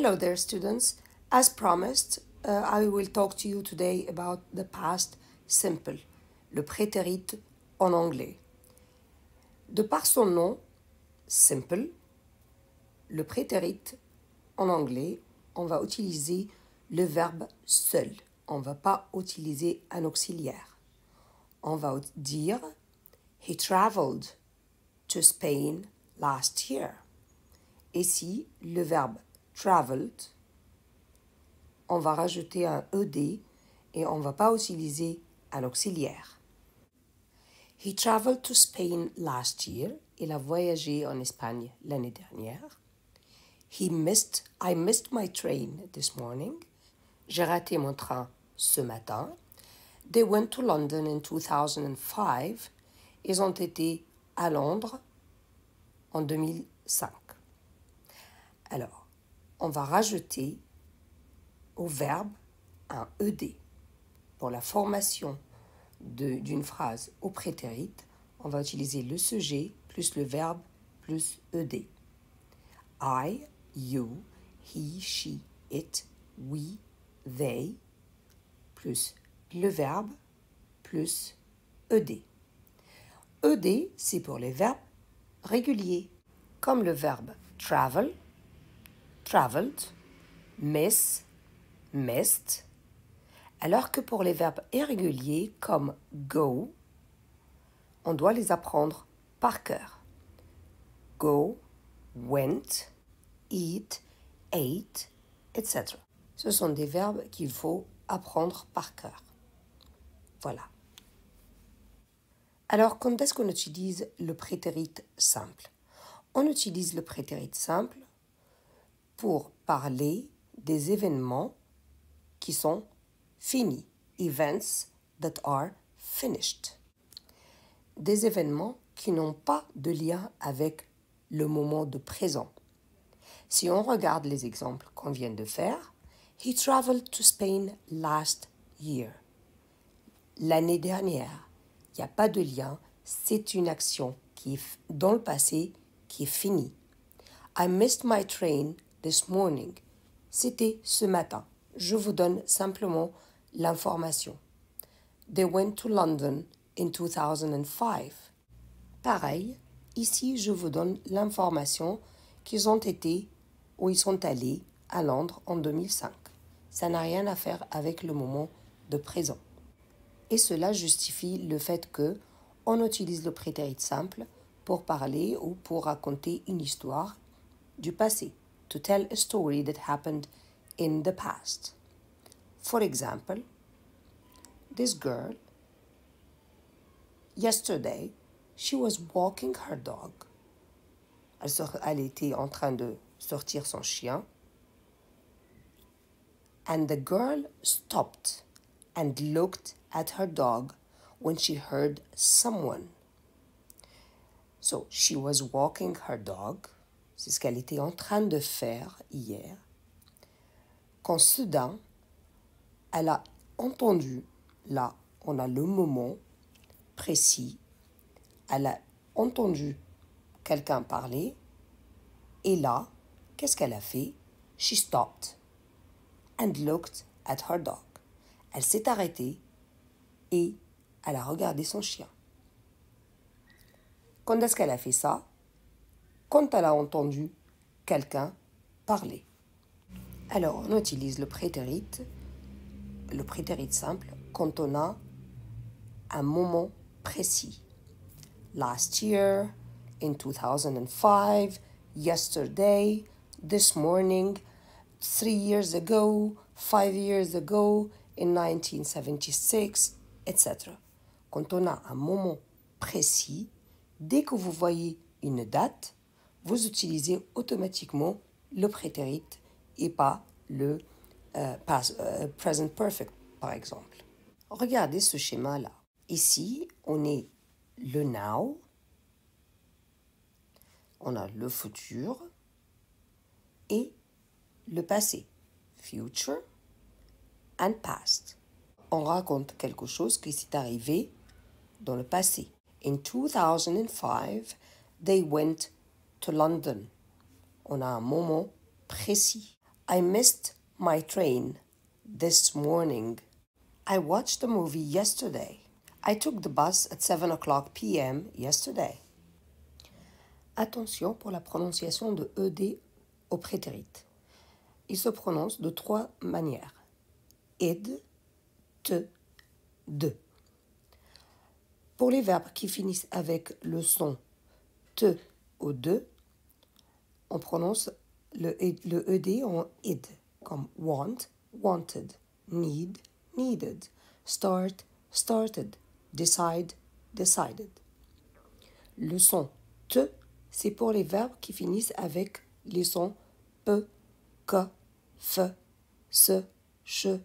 Hello there, students. As promised, I will talk to you today about the past simple, le prétérit en anglais. De par son nom, simple, le prétérit en anglais, on va utiliser le verbe seul. On ne va pas utiliser un auxiliaire. On va dire He traveled to Spain last year. Ici, le verbe traveled, on va rajouter un ED et on ne va pas utiliser un auxiliaire. He traveled to Spain last year. Il a voyagé en Espagne l'année dernière. I missed my train this morning. J'ai raté mon train ce matin. They went to London in 2005. Ils ont été à Londres en 2005. Alors, on va rajouter au verbe un ED. Pour la formation d'une phrase au prétérit, on va utiliser le sujet plus le verbe plus ED. I, you, he, she, it, we, they, plus le verbe plus ED. ED, c'est pour les verbes réguliers, comme le verbe travel, traveled, miss, missed, alors que pour les verbes irréguliers comme go, on doit les apprendre par cœur. Go, went, eat, ate, etc. Ce sont des verbes qu'il faut apprendre par cœur. Voilà. Alors, quand est-ce qu'on utilise le prétérit simple? On utilise le prétérit simple pour parler des événements qui sont finis. Events that are finished. Des événements qui n'ont pas de lien avec le moment de présent. Si on regarde les exemples qu'on vient de faire, He traveled to Spain last year. L'année dernière, il n'y a pas de lien, c'est une action qui est dans le passé qui est finie. I missed my train this morning. C'était ce matin. Je vous donne simplement l'information. They went to London in 2005. Pareil, ici je vous donne l'information qu'ils ont été ou ils sont allés à Londres en 2005. Ça n'a rien à faire avec le moment de présent. Et cela justifie le fait que on utilise le prétérit simple pour parler ou pour raconter une histoire du passé. To tell a story that happened in the past. For example, this girl, yesterday, she was walking her dog. Elle était en train de sortir son chien. And the girl stopped and looked at her dog when she heard someone. So, she was walking her dog. C'est ce qu'elle était en train de faire hier. Quand soudain, elle a entendu, là, on a le moment précis, elle a entendu quelqu'un parler, et là, qu'est-ce qu'elle a fait? She stopped and looked at her dog. Elle s'est arrêtée et elle a regardé son chien. Quand est-ce qu'elle a fait ça? Quand elle a entendu quelqu'un parler. Alors, on utilise le prétérit simple, quand on a un moment précis. Last year, in 2005, yesterday, this morning, 3 years ago, 5 years ago, in 1976, etc. Quand on a un moment précis, dès que vous voyez une date, vous utilisez automatiquement le prétérit et pas le present perfect, par exemple. Regardez ce schéma-là. Ici, on est le now, on a le futur et le passé, future and past. On raconte quelque chose qui s'est arrivé dans le passé. In 2005, they went to London. On a un moment précis. I missed my train this morning. I watched a movie yesterday. I took the bus at 7 o'clock p.m. yesterday. Attention pour la prononciation de ED au prétérit. Il se prononce de 3 manières. Id, te, de. Pour les verbes qui finissent avec le son te ou de, on prononce le ED en id, comme want, wanted, need, needed, start, started, decide, decided. Le son te, c'est pour les verbes qui finissent avec les sons pe, que, fe, se, che,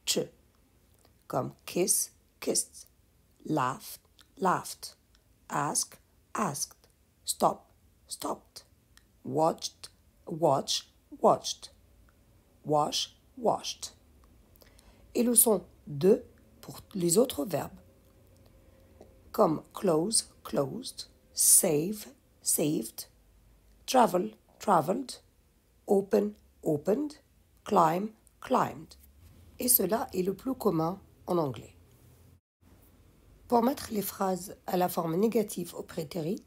che, comme kiss, kissed, laugh, laughed, ask, asked, stop, stopped, watched, watch, watched, wash, washed. Et le son de pour les autres verbes, comme close, closed, save, saved, travel, traveled, open, opened, climb, climbed. Et cela est le plus commun en anglais. Pour mettre les phrases à la forme négative au prétérit,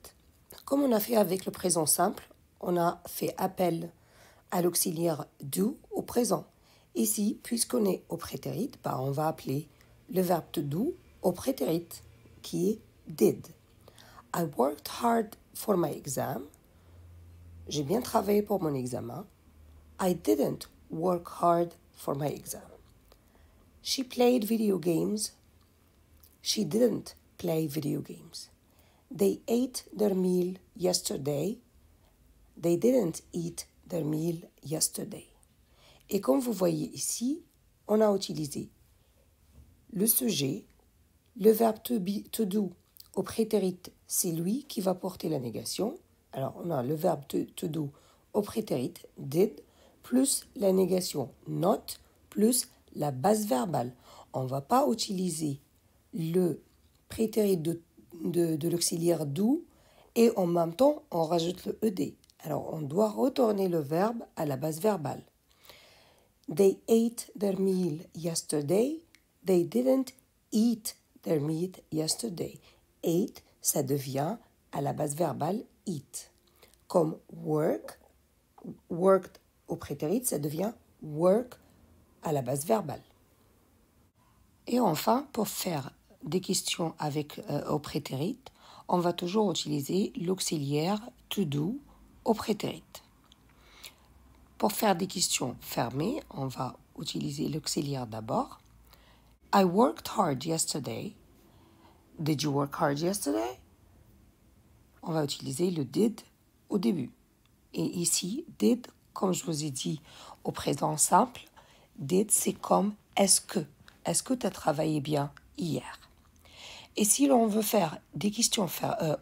comme on a fait avec le présent simple, on a fait appel à l'auxiliaire do au présent. Ici, puisqu'on est au prétérit, on va appeler le verbe to do au prétérit, qui est did. I worked hard for my exam. J'ai bien travaillé pour mon examen. I didn't work hard for my exam. She played video games. She didn't play video games. They ate their meal yesterday. They didn't eat their meal yesterday. Et comme vous voyez ici, on a utilisé le sujet, le verbe to do au prétérit, c'est lui qui va porter la négation. Alors, on a le verbe to do au prétérit, did, plus la négation not, plus la base verbale. On ne va pas utiliser le prétérit de l'auxiliaire do et en même temps, on rajoute le ed. Alors, on doit retourner le verbe à la base verbale. They ate their meal yesterday. They didn't eat their meat yesterday. Ate, ça devient à la base verbale eat. Comme work, worked au prétérit, ça devient work à la base verbale. Et enfin, pour faire des questions avec au prétérit, on va toujours utiliser l'auxiliaire to do au prétérit. Pour faire des questions fermées, on va utiliser l'auxiliaire d'abord. I worked hard yesterday. Did you work hard yesterday? On va utiliser le did au début. Et ici, did, comme je vous ai dit au présent simple, did, c'est comme est-ce que. Est-ce que tu as travaillé bien hier? Et si l'on veut faire des questions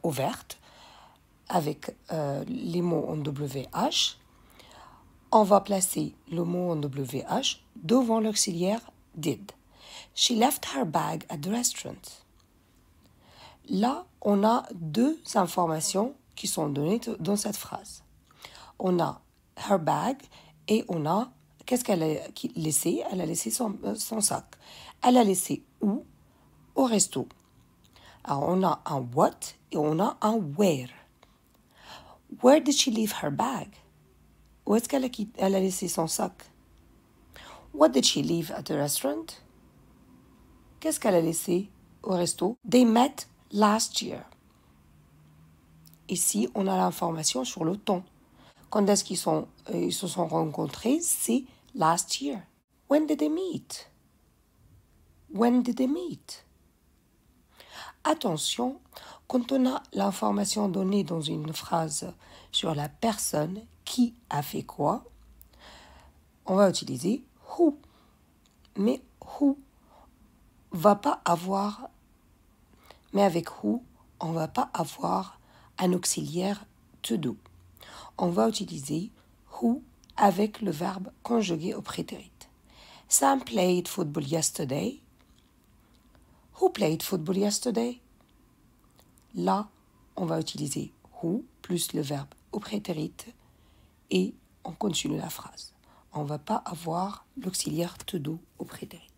ouvertes avec les mots en WH, on va placer le mot en WH devant l'auxiliaire did. She left her bag at the restaurant. Là, on a deux informations qui sont données dans cette phrase. On a her bag et on a qu'est-ce qu'elle a laissé? Elle a laissé son sac. Elle a laissé où? Au resto. Alors, on a un what et on a un where. Where did she leave her bag? Où est-ce qu'elle a laissé son sac? What did she leave at the restaurant? Qu'est-ce qu'elle a laissé au resto? They met last year. Ici, on a l'information sur le temps. Quand est-ce qu'ils se sont rencontrés? C'est last year. When did they meet? When did they meet? Attention, quand on a l'information donnée dans une phrase sur la personne qui a fait quoi, on va utiliser who. Mais who va pas avoir, mais avec who, on va pas avoir un auxiliaire to do. On va utiliser who avec le verbe conjugué au prétérit. Sam played football yesterday. Who played football yesterday? Là, on va utiliser who plus le verbe au prétérit et on continue la phrase. on ne va pas avoir l'auxiliaire to do au prétérit.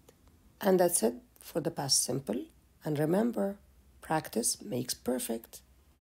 And that's it for the past simple. And remember, practice makes perfect.